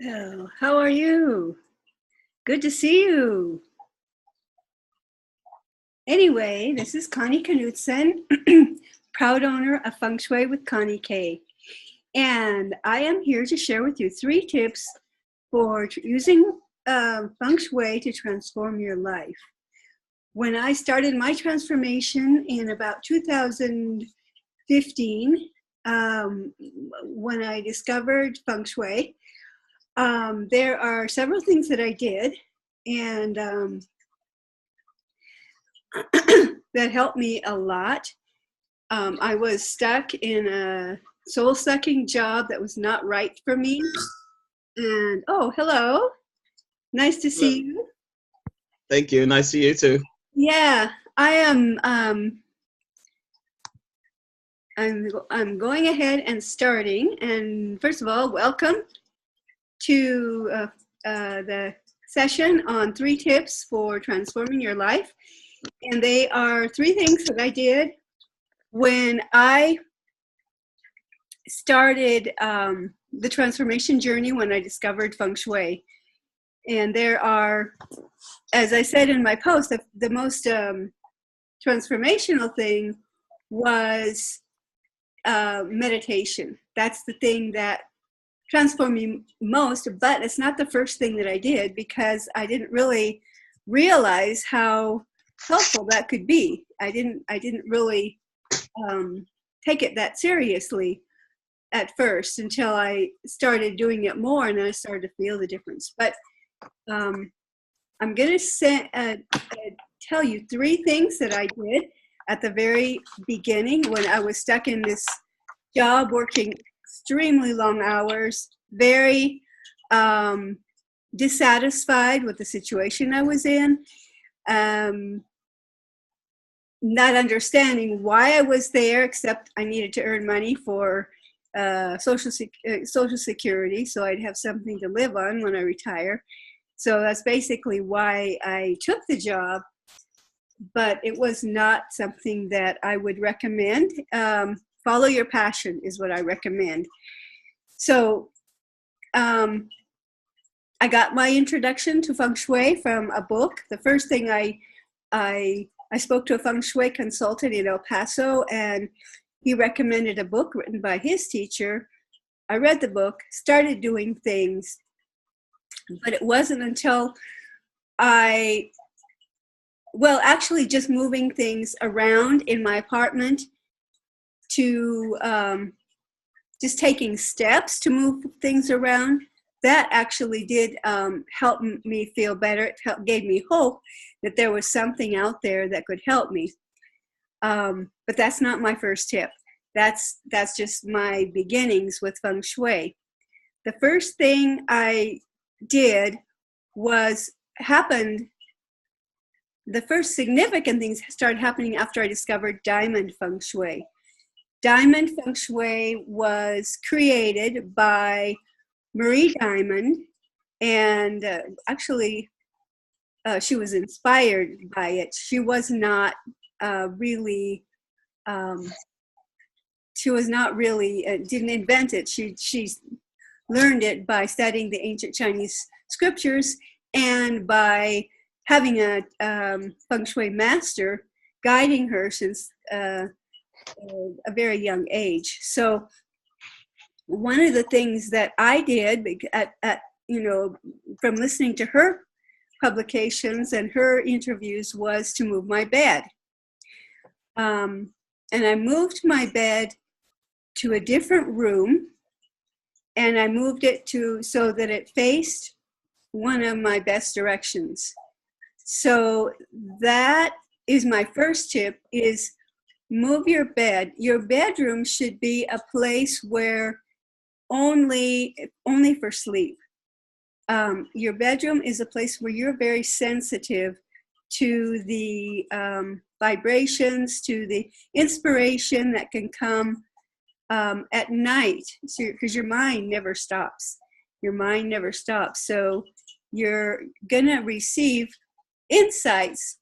Oh, how are you? Good to see you. Anyway, this is Connie Knudsen, proud owner of Feng Shui with Connie K. And I am here to share with you 3 tips for using Feng Shui to transform your life. When I started my transformation in about 2015, when I discovered Feng Shui, there are several things that I did, and that helped me a lot. I was stuck in a soul-sucking job that was not right for me. And oh, hello, nice to Hello. see you. Thank you. Nice to see you too. Yeah, I am. I'm going ahead and starting. And first of all, welcome to the session on 3 tips for transforming your life. And they are 3 things that I did when I started the transformation journey when I discovered Feng Shui. And there are, as I said in my post, the most transformational thing was meditation. That's the thing that transformed me most, but it's not the first thing that I did because I didn't really realize how helpful that could be. I didn't really take it that seriously at first until I started doing it more, and then I started to feel the difference. But I'm going to tell you 3 things that I did at the very beginning when I was stuck in this job, working extremely long hours, very dissatisfied with the situation I was in, not understanding why I was there, except I needed to earn money for Social Security, so I'd have something to live on when I retire. So that's basically why I took the job, but it was not something that I would recommend. Follow your passion is what I recommend. So I got my introduction to Feng Shui from a book. The first thing I spoke to a Feng Shui consultant in El Paso, and he recommended a book written by his teacher. I read the book, started doing things, but it wasn't until actually just moving things around in my apartment to just taking steps to move things around, that actually did help me feel better. It gave me hope that there was something out there that could help me. But that's not my first tip. That's just my beginnings with Feng Shui. The first thing I did the first significant things started happening after I discovered Diamond Feng Shui. Diamond Feng Shui was created by Marie Diamond, and actually she was inspired by it. She was not really didn't invent it. She learned it by studying the ancient Chinese scriptures and by having a Feng Shui master guiding her since a very young age. So one of the things that I did from listening to her publications and her interviews was to move my bed. And I moved my bed to a different room, and I moved it so that it faced one of my best directions. So that is my first tip, is move your bed. Your bedroom should be a place where only for sleep. Your bedroom is a place where you're very sensitive to the vibrations, to the inspiration that can come at night, because your mind never stops. Your mind never stops. So you're going to receive insights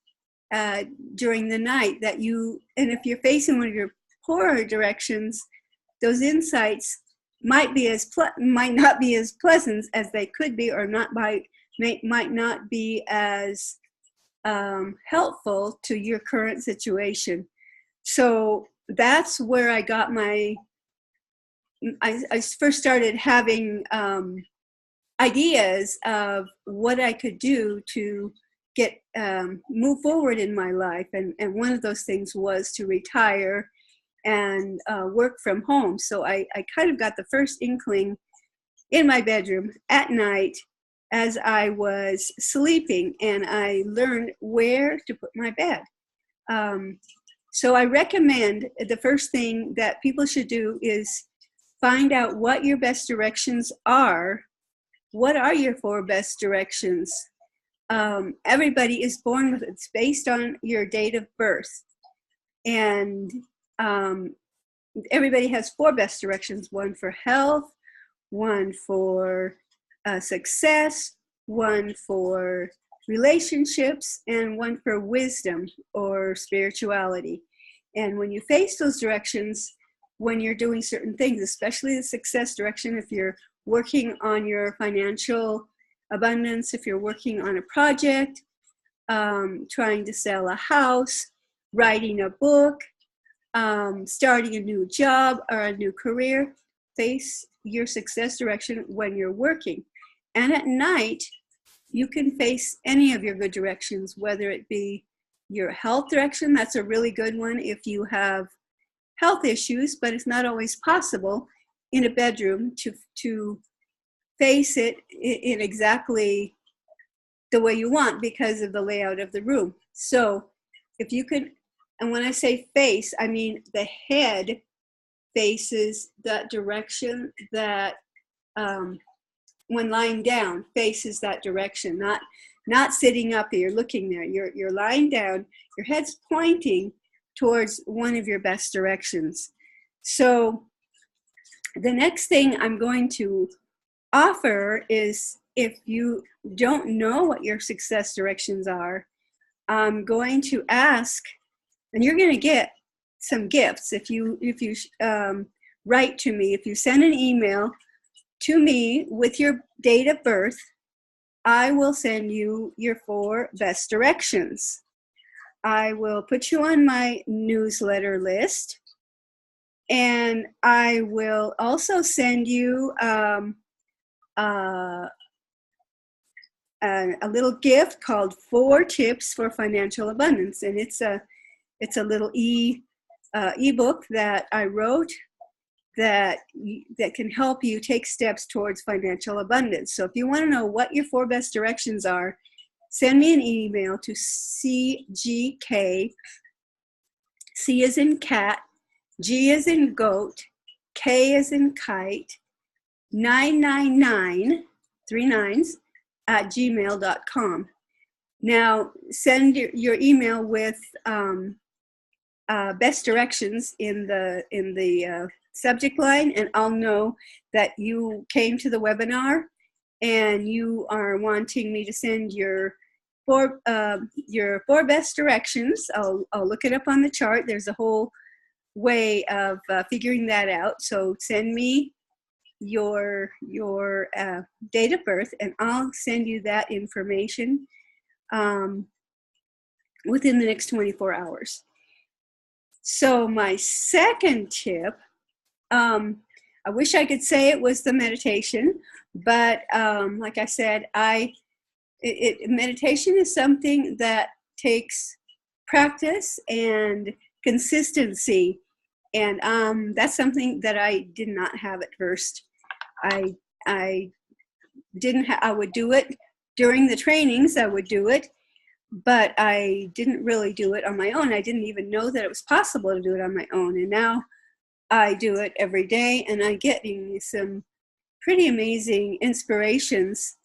during the night and if you're facing one of your poorer directions, those insights might not be as pleasant as they could be, or might not be as helpful to your current situation. So that's where I got I first started having ideas of what I could do to get move forward in my life, and one of those things was to retire and work from home. So I kind of got the first inkling in my bedroom at night as I was sleeping, and I learned where to put my bed. So I recommend the first thing that people should do is find out what your best directions are. What are your 4 best directions? Everybody is born with it. It's based on your date of birth. And everybody has 4 best directions: 1 for health, 1 for success, 1 for relationships, and 1 for wisdom or spirituality. And when you face those directions, when you're doing certain things, especially the success direction, if you're working on your financial abundance, if you're working on a project, trying to sell a house, writing a book, starting a new job or a new career, face your success direction when you're working. And at night, you can face any of your good directions, whether it be your health direction. That's a really good one if you have health issues, but it's not always possible in a bedroom to face it in exactly the way you want because of the layout of the room. So if you could, and when I say face, I mean the head faces that direction that, when lying down, faces that direction, not sitting up here, looking there. You're lying down, your head's pointing towards one of your best directions. So the next thing I'm going to offer is, if you don't know what your success directions are, I'm going to ask, and you're going to get some gifts if you write to me. If you send an email to me with your date of birth, I will send you your 4 best directions. I will put you on my newsletter list, and I will also send you a little gift called 4 Tips for Financial Abundance, and it's a little ebook that I wrote that can help you take steps towards financial abundance. So if you want to know what your 4 best directions are, send me an email to CGK, C as in cat, G as in goat, K as in kite, 999, 3 9s, at gmail.com. Now send your email with best directions in the subject line, and I'll know that you came to the webinar and you are wanting me to send your 4 best directions. I'll look it up on the chart. There's a whole way of figuring that out. So send me your date of birth, and I'll send you that information within the next 24 hours. So my second tip, I wish I could say it was the meditation, but like I said, meditation is something that takes practice and consistency, and that's something that I did not have at first. I would do it during the trainings, I would do it, but I didn't really do it on my own. I didn't even know that it was possible to do it on my own, and now I do it every day, and I'm getting some pretty amazing inspirations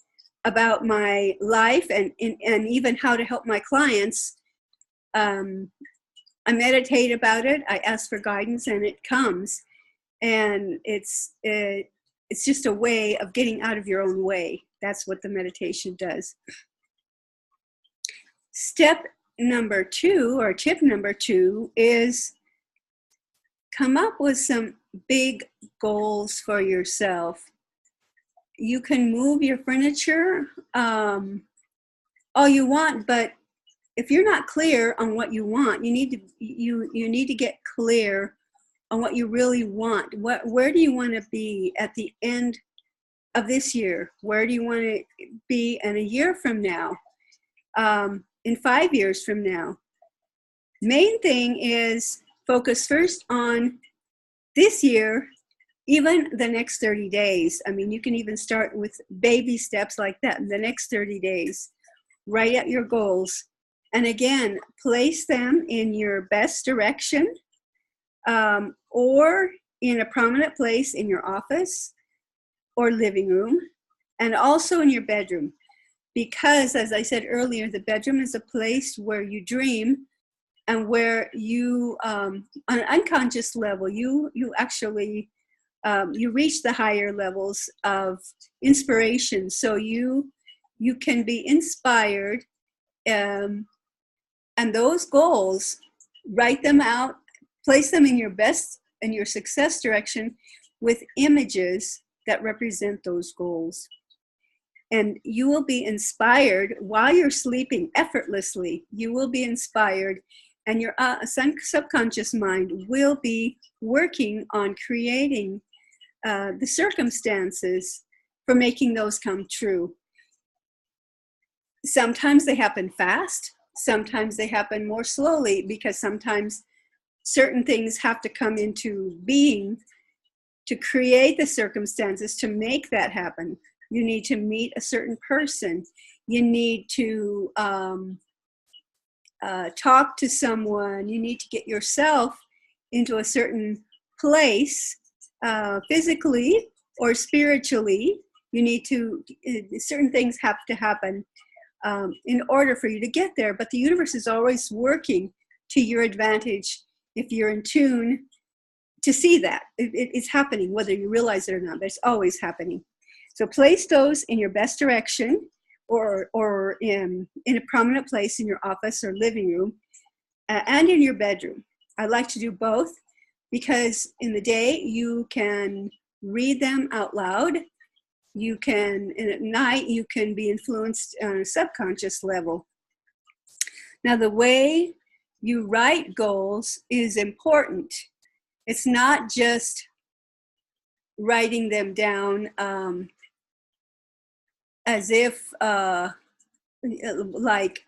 about my life and even how to help my clients. I meditate about it. I ask for guidance, and it comes. And it's just a way of getting out of your own way. That's what the meditation does. Step number 2, or tip number 2, is come up with some big goals for yourself. You can move your furniture all you want, but if you're not clear on what you want, you need to get clear on what you really want. Where do you want to be at the end of this year? Where do you want to be in a year from now? In 5 years from now? Main thing is focus first on this year, even the next 30 days. I mean, you can even start with baby steps like that. In the next 30 days, write out your goals. And again, place them in your best direction, or in a prominent place in your office or living room, and also in your bedroom. Because, as I said earlier, the bedroom is a place where you dream and where you, on an unconscious level, you actually, you reach the higher levels of inspiration. So you can be inspired, and those goals, write them out, place them in your best and your success direction with images that represent those goals. And you will be inspired while you're sleeping effortlessly. You will be inspired, and your subconscious mind will be working on creating the circumstances for making those come true. Sometimes they happen fast. Sometimes they happen more slowly, because sometimes certain things have to come into being to create the circumstances to make that happen. You need to meet a certain person. You need to talk to someone. You need to get yourself into a certain place, physically or spiritually. You need to, certain things have to happen in order for you to get there. But the universe is always working to your advantage if you're in tune to see that. It's happening, whether you realize it or not, but it's always happening. So place those in your best direction, or in a prominent place in your office or living room, and in your bedroom. I like to do both, because in the day you can read them out loud. You can, and at night you can be influenced on a subconscious level. Now, the way you write goals is important. It's not just writing them down as if like,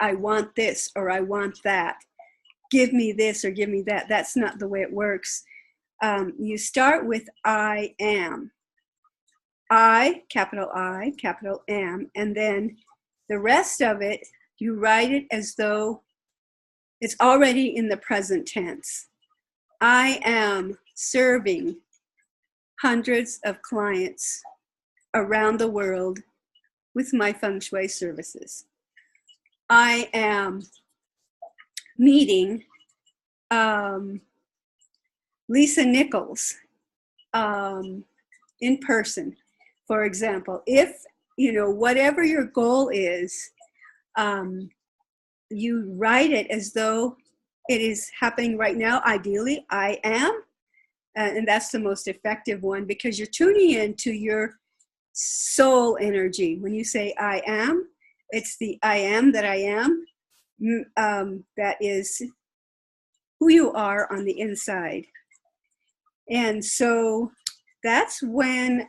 I want this or I want that. Give me this or give me that. That's not the way it works. You start with I am. I, capital am, and then the rest of it, you write it as though it's already in the present tense. I am serving hundreds of clients around the world with my Feng Shui services. I am meeting Lisa Nichols in person. For example, if, whatever your goal is, you write it as though it is happening right now. Ideally, I am, and that's the most effective one, because you're tuning into your soul energy. When you say I am, it's the I am that I am, that is who you are on the inside. And so that's when,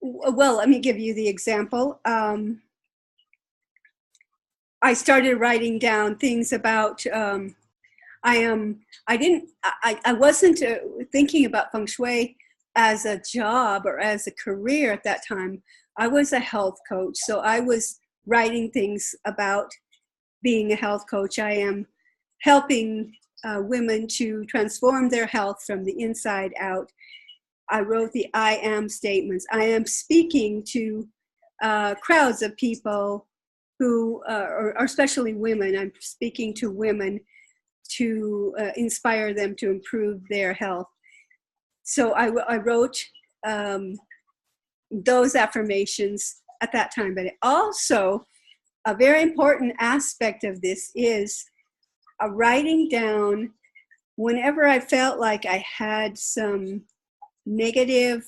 well, let me give you the example. I started writing down things about, I wasn't thinking about Feng Shui as a job or as a career at that time. I was a health coach, so I was writing things about being a health coach. I am helping women to transform their health from the inside out. I wrote the I am statements. I am speaking to crowds of people who are especially women. I'm speaking to women to inspire them to improve their health. So I wrote those affirmations at that time. But also, a very important aspect of this is writing down whenever I felt like I had some negative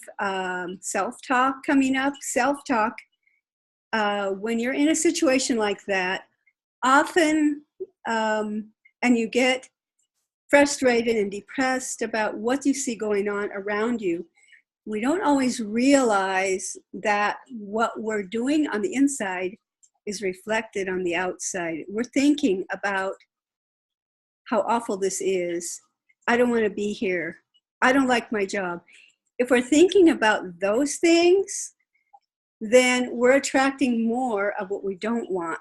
self-talk coming up, self-talk, when you're in a situation like that, often, and you get frustrated and depressed about what you see going on around you, we don't always realize that what we're doing on the inside is reflected on the outside. We're thinking about how awful this is. I don't want to be here. I don't like my job. If we're thinking about those things, then we're attracting more of what we don't want.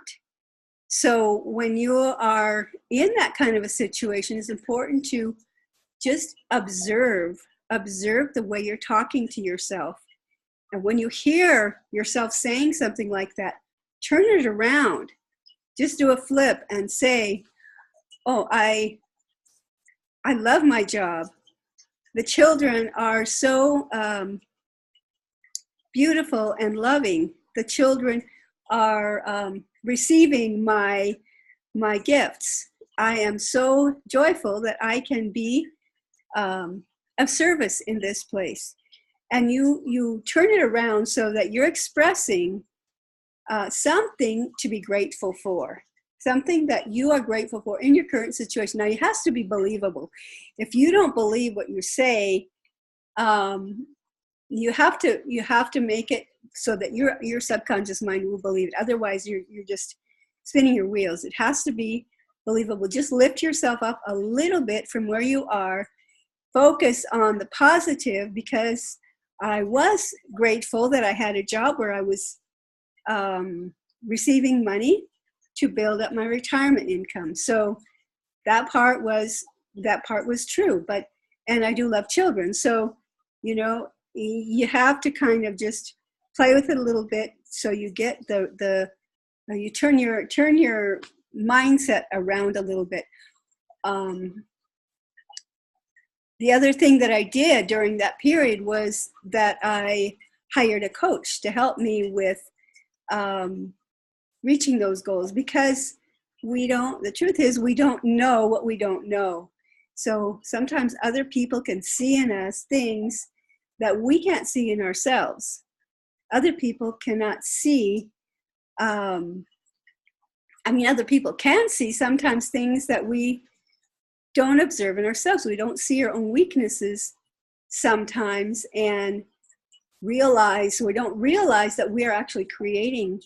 So when you are in that kind of a situation, it's important to just observe the way you're talking to yourself. And when you hear yourself saying something like that, turn it around. Just do a flip and say, oh, I love my job. The children are so beautiful and loving. The children are receiving my gifts. I am so joyful that I can be of service in this place. And you turn it around so that you're expressing something to be grateful for, something that you are grateful for in your current situation. Now, it has to be believable. If you don't believe what you say, you have to make it so that your subconscious mind will believe it. Otherwise, you're just spinning your wheels. It has to be believable. Just lift yourself up a little bit from where you are. Focus on the positive, because I was grateful that I had a job where I was receiving money to build up my retirement income. So that part was true. And I do love children. So, you have to kind of just play with it a little bit, so you get you turn your mindset around a little bit. The other thing that I did during that period was that I hired a coach to help me with reaching those goals, because the truth is, we don't know what we don't know. So sometimes other people can see in us things that we can't see in ourselves. Other people cannot see, other people can see sometimes things that we don't observe in ourselves. We don't see our own weaknesses sometimes, and we don't realize that we are actually creating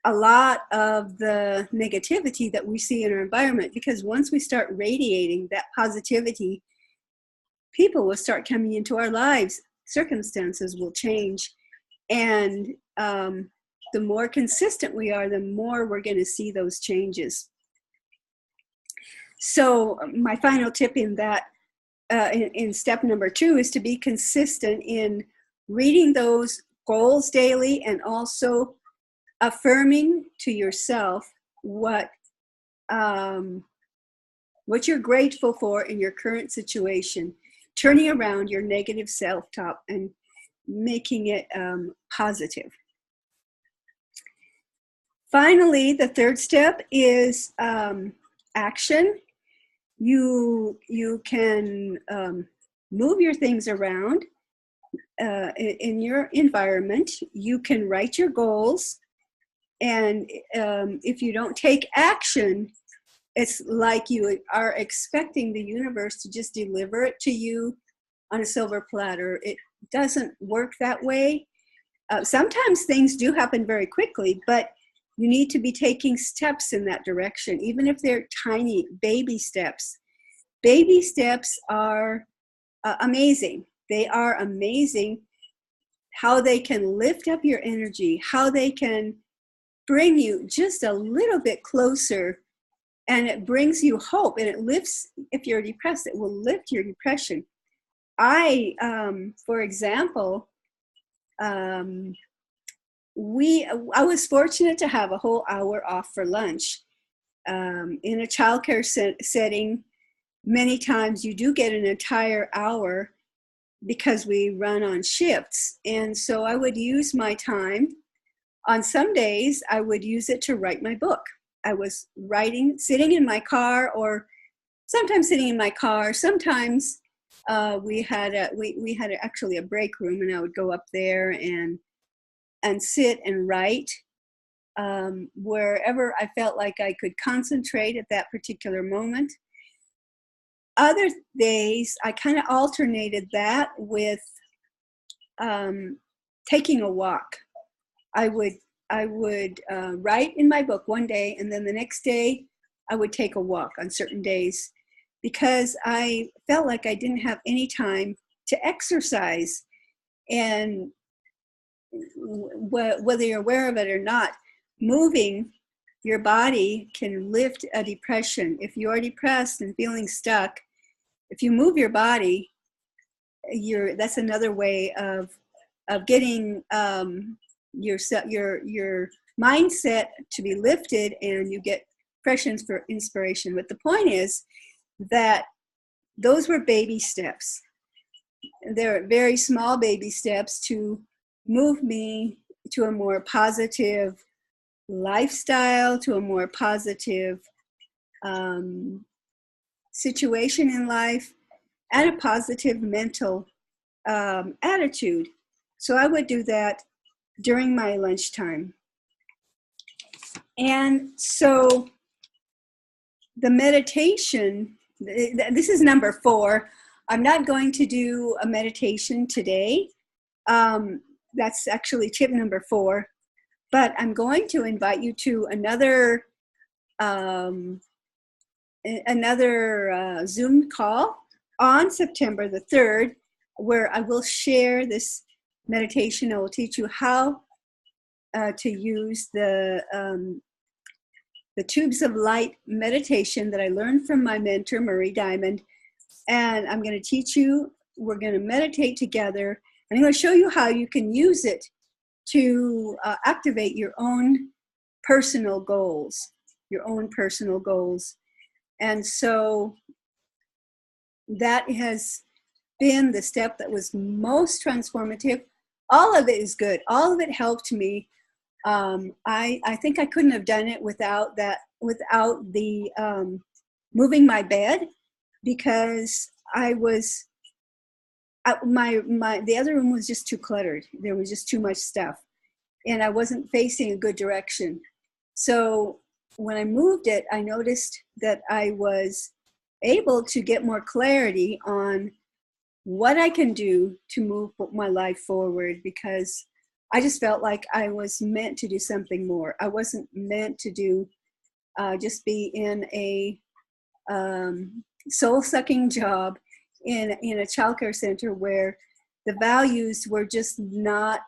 a lot of the negativity that we see in our environment. Because once we start radiating that positivity, people will start coming into our lives, circumstances will change, and the more consistent we are, the more we're going to see those changes. So my final tip in that, in step number 2, is to be consistent in reading those goals daily, and also affirming to yourself what you're grateful for in your current situation, turning around your negative self-talk and making it positive. Finally, the third step is action. You can move your things around in your environment. You can write your goals, and if you don't take action, it's like you are expecting the universe to just deliver it to you on a silver platter. It doesn't work that way. Sometimes things do happen very quickly, but you need to be taking steps in that direction, even if they're tiny baby steps. Baby steps are amazing. They are amazing how they can lift up your energy, how they can bring you just a little bit closer, and it brings you hope, and it lifts, if you're depressed, it will lift your depression. For example, I was fortunate to have a whole hour off for lunch. In a childcare setting, many times you do get an entire hour because we run on shifts. And so I would use my time. On some days, I would use it to write my book. I was sitting in my car or sometimes sitting in my car. Sometimes we had actually a break room, and I would go up there and sit and write wherever I felt like I could concentrate at that particular moment. Other days, I kind of alternated that with taking a walk. I would write in my book one day, and then the next day I would take a walk on certain days, because I felt like I didn't have any time to exercise. And whether you're aware of it or not, moving your body can lift a depression. If you're depressed and feeling stuck, if you move your body, that's another way of getting your mindset to be lifted, and you get fresh inspiration. But the point is that those were baby steps. They're very small baby steps to move me to a more positive lifestyle, to a more positive situation in life, and a positive mental attitude. So I would do that during my lunchtime. And so the meditation, this is number 4. I'm not going to do a meditation today. That's actually tip number 4. But I'm going to invite you to another Zoom call on September the 3rd, where I will share this meditation. I will teach you how to use the tubes of light meditation that I learned from my mentor, Marie Diamond. And I'm going to teach you, we're going to meditate together. And I'm going to show you how you can use it to activate your own personal goals, And so that has been the step that was most transformative. All of it is good. All of it helped me. I think I couldn't have done it without the moving my bed, because the other room was just too cluttered. There was just too much stuff, and I wasn't facing a good direction. So when I moved it, I noticed that I was able to get more clarity on what I can do to move my life forward, because I just felt like I was meant to do something more. I wasn't meant to do just be in a soul-sucking job in a childcare center where the values were just not,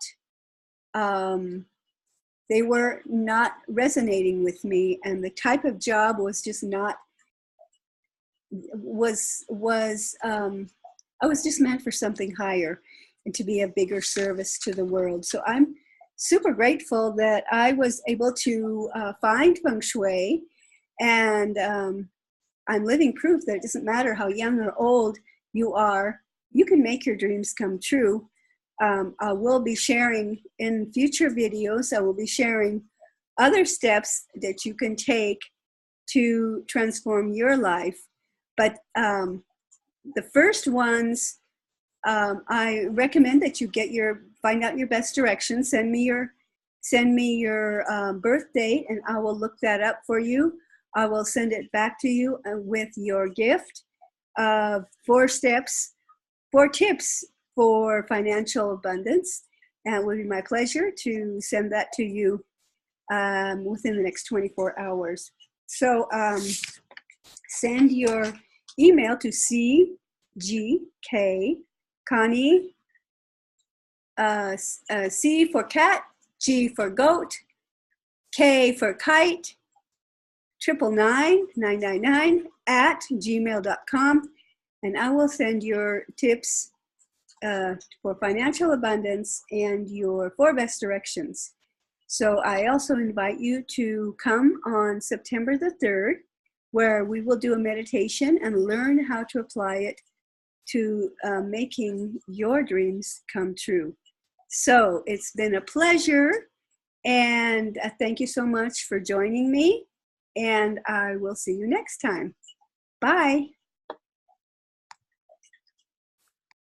they were not resonating with me, and the type of job was just not, I was just meant for something higher and to be a bigger service to the world. So I'm super grateful that I was able to find Feng Shui, and I'm living proof that it doesn't matter how young or old you are, you can make your dreams come true. I will be sharing in future videos, I will be sharing other steps that you can take to transform your life. But the first ones, I recommend that you find out your best direction. Send me your birth date, and I will look that up for you. I will send it back to you with your gift of 4 tips for financial abundance. And it will be my pleasure to send that to you within the next 24 hours. So send your email to CGK Connie, C for cat, G for goat, K for kite, 999 at gmail.com, and I will send your tips for financial abundance and your 4 best directions. So I also invite you to come on September the 3rd, where we will do a meditation and learn how to apply it to making your dreams come true. So it's been a pleasure, and thank you so much for joining me, and I will see you next time. Bye.